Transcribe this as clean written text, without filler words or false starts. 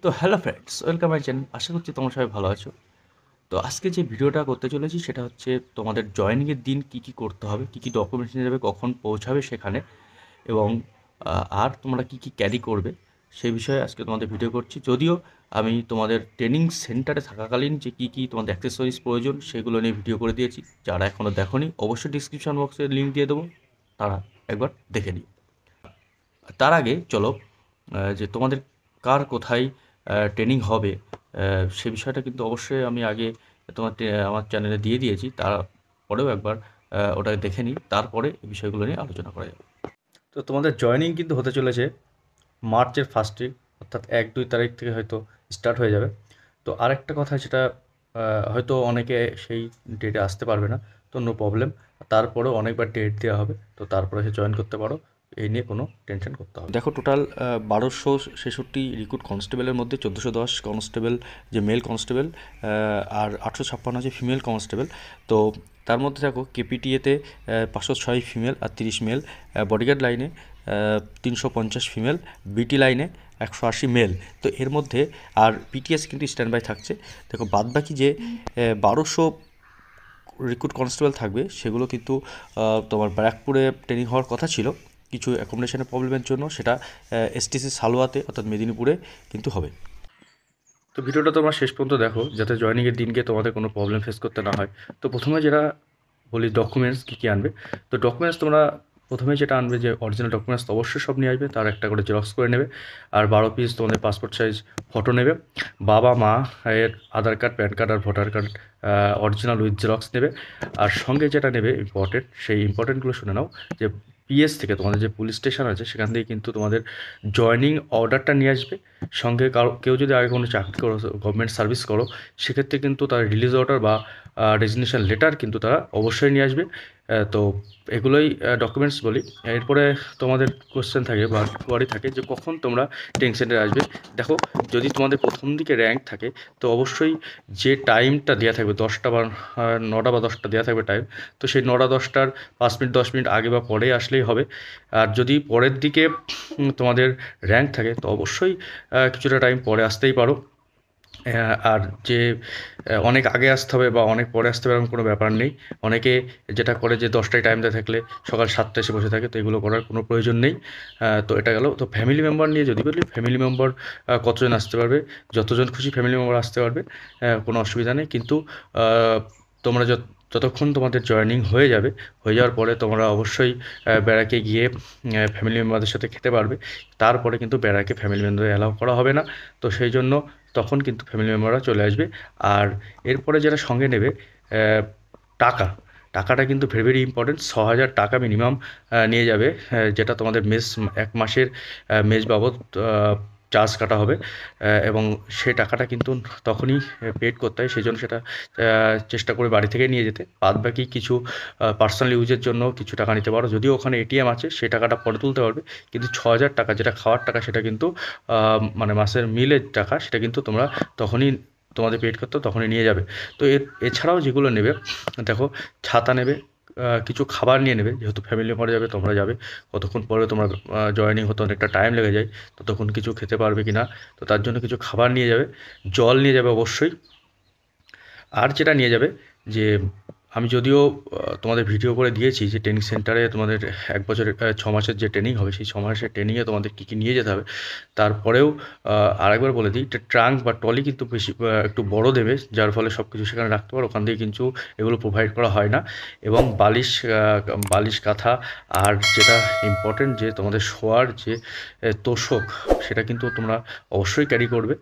তো hello friends, welcome my channel. আশা করছি তোমরা সবাই ভালো আছো। তো আজকে যে ভিডিওটা করতে চলেছি সেটা হচ্ছে তোমাদের জয়েনিংয়ের দিন কী কী করতে হবে, কী কী ডকুমেন্টস নিয়ে যাবে, কখন পৌঁছাবে সেখানে, এবং আর তোমরা কী কী ক্যারি করবে সেই বিষয়ে আজকে তোমাদের ভিডিও করছি। যদিও আমি তোমাদের ট্রেনিং সেন্টারে থাকাকালীন যে কী কী তোমাদের অ্যাক্সেসরিজ প্রয়োজন সেগুলো নিয়ে ভিডিও করে দিয়েছি। যারা এখনও দেখোনি অবশ্যই ডিসক্রিপশন বক্সে লিঙ্ক দিয়ে দেবো, তারা একবার দেখে নিই। তার আগে চলো যে তোমাদের কার কোথায় ট্রেনিং হবে সে বিষয়টা কিন্তু অবশ্যই আমি আগে আমার চ্যানেলে দিয়ে দিয়েছি। তারপরেও একবার ওটা দেখে নিই, তারপরে এই বিষয়গুলো নিয়ে আলোচনা করা যাবে। তো তোমাদের জয়েনিং কিন্তু হতে চলেছে মার্চের ফার্স্ট উইক, অর্থাৎ 1-2 তারিখ থেকে হয়তো স্টার্ট হয়ে যাবে। তো আরেকটা কথা, যেটা হয়তো অনেকে সেই ডেটে আসতে পারবে না, তো নো প্রবলেম, তারপরেও অনেকবার ডেট দেওয়া হবে, তো তারপরে সে জয়েন করতে পারো, এই নিয়ে কোনো টেনশন করতে হবে। দেখো, টোটাল 1266 রিক্রুট কনস্টেবলের মধ্যে 1410 কনস্টেবল যে মেল কনস্টেবল, আর 856 যে ফিমেল কনস্টেবল। তো তার মধ্যে দেখো কেপিটিএতে 506 ফিমেল আর 30 মেল, বডিগার্ড লাইনে 350 ফিমেল, বিটি লাইনে 180 মেল। তো এর মধ্যে আর পিটিএস কিন্তু স্ট্যান্ড বাই থাকছে। দেখো, বাদবাকি যে 1200 রিক্রুট কনস্টেবল থাকবে সেগুলো কিন্তু তোমার ব্যারাকপুরে ট্রেনিং হওয়ার কথা ছিল, কিছু অ্যাকোমোডেশনের প্রবলেমের জন্য সেটা এসটিসি সালোয়াতে অর্থাৎ মেদিনীপুরে কিন্তু হবে। তো ভিডিওটা তোমরা শেষ পর্যন্ত দেখো, যাতে জয়েনিংয়ের দিনকে তোমাদের কোনো প্রবলেম ফেস করতে না হয়। তো প্রথমে যেটা বলি, ডকুমেন্টস কী কী আনবে। তো ডকুমেন্টস তোমরা প্রথমে যেটা আনবে, যে অরিজিনাল ডকুমেন্টস তো অবশ্যই সব নিয়ে আসবে, তার একটা করে জেরক্স করে নেবে। আর 12 পিস তোমাদের পাসপোর্ট সাইজ ফটো নেবে। বাবা মা এর আধার কার্ড, প্যান কার্ড আর voter card original with xerox নেবে। আর সঙ্গে যেটা নেবে ইম্পর্টেন্ট, সেই ইম্পর্টেন্টগুলো শুনে নাও। যে পিএস থেকে তোমাদের যে পুলিশ স্টেশন আছে সেখান থেকে কিন্তু তোমাদের জয়েনিং অর্ডারটা নিয়ে আসবে। সঙ্গে কেউ যদি আগে কোনো চাকরি করো, গভর্নমেন্ট সার্ভিস করো, সেক্ষেত্রে কিন্তু তার রিলিজ অর্ডার বা রেজিগনেশন লেটার কিন্তু তারা অবশ্যই নিয়ে আসবে। তো এগুলোই ডকুমেন্টস বলি। এরপরে তোমাদের কোশ্চেন থাকে বা কোয়ারি থাকে যে কখন তোমরা ট্রেনিং সেন্টারে আসবে। দেখো, যদি তোমাদের প্রথম দিকে র্যাঙ্ক থাকে তো অবশ্যই যে টাইমটা দেওয়া থাকবে 10টা বা 9টা বা 10টা দেওয়া থাকবে টাইম, তো সেই 9টা 10টার 5 মিনিট 10 মিনিট আগে বা পরে আসলেই হবে। আর যদি পরের দিকে তোমাদের র্যাঙ্ক থাকে তো অবশ্যই কিছুটা টাইম পরে আসতেই পারো। আর যে অনেক আগে আসতে হবে বা অনেক পরে আসতে হবে এরকম কোনো ব্যাপার নেই। অনেকে যেটা করে যে 10টায় টাইম দেওয়া থাকলে সকাল 7টায় এসে বসে থাকে, তো এগুলো করার কোনো প্রয়োজন নেই। তো এটা গেল। তো ফ্যামিলি মেম্বার নিয়ে যদি বলি, ফ্যামিলি মেম্বার কতজন আসতে পারবে, যতজন খুশি ফ্যামিলি মেম্বার আসতে পারবে, কোনো অসুবিধা নেই। কিন্তু তোমরা যতক্ষণ তোমাদের জয়েনিং হয়ে যাওয়ার পরে তোমরা অবশ্যই ব্যারাকে গিয়ে ফ্যামিলি মেম্বারদের সাথে খেতে পারবে। তারপরে কিন্তু ব্যারাকে ফ্যামিলি মেম্বার অ্যালাউ করা হবে না। তো সেই জন্য তখন কিন্তু ফ্যামিলি মেম্বাররা চলে আসবে। আর এরপরে যেটা সঙ্গে নেবে, টাকাটা কিন্তু ভেরি ভেরি ইম্পর্টেন্ট। 6,000 টাকা মিনিমাম নিয়ে যাবে, যেটা তোমাদের মেস 1 মাসের মেস বাবদ চার্জ কাটা হবে। এবং সেই টাকাটা কিন্তু তখনই পেড করতে হয়, সেই জন্য সেটা চেষ্টা করে বাড়ি থেকে নিয়ে যেতে। বাদবাকি কিছু পার্সোনাল ইউজের জন্য কিছু টাকা নিতে পারো, যদিও ওখানে এটিএম আছে, সেই টাকাটা পরে তুলতে পারবে। কিন্তু 6,000 টাকা যেটা খাওয়ার টাকা, সেটা কিন্তু মানে মাসের মিলের টাকা, সেটা কিন্তু তোমরা তখনই তোমাদের পেড করতে তখনই নিয়ে যাবে। তো এছাড়াও যেগুলো নেবে, দেখো, ছাতা নেবে, কিছু খাবার নিয়ে নেবে, যেহেতু ফ্যামিলি মেম্বার যাবে, তোমরা যাবে, কতক্ষণ পরে তোমরা জয়েনিং হতে অনেকটা টাইম লেগে যায়, তো তখন কিছু খেতে পারবে কি না, তো তার জন্য কিছু খাবার নিয়ে যাবে, জল নিয়ে যাবে অবশ্যই। আর যেটা নিয়ে যাবে, যে আমি যদিও তোমাদের ভিডিও করে দিয়েছি যে ট্রেনিং সেন্টারে তোমাদের 1 বছরের 6 মাসের যে ট্রেনিং হবে, সেই 6 মাসের ট্রেনিংয়ে তোমাদের কী কী নিয়ে যেতে হবে। তারপরেও আরেকবার বলে দিই, ট্রাঙ্ক বা ট্রলি কিন্তু বেশি একটু বড় দেবে, যার ফলে সব কিছু সেখানে রাখতে পারো। ওখান থেকে কিন্তু এগুলো প্রোভাইড করা হয় না। এবং বালিশ কাঁথা, আর যেটা ইম্পর্টেন্ট, যে তোমাদের শোয়ার যে তোষক, সেটা কিন্তু তোমরা অবশ্যই ক্যারি করবে।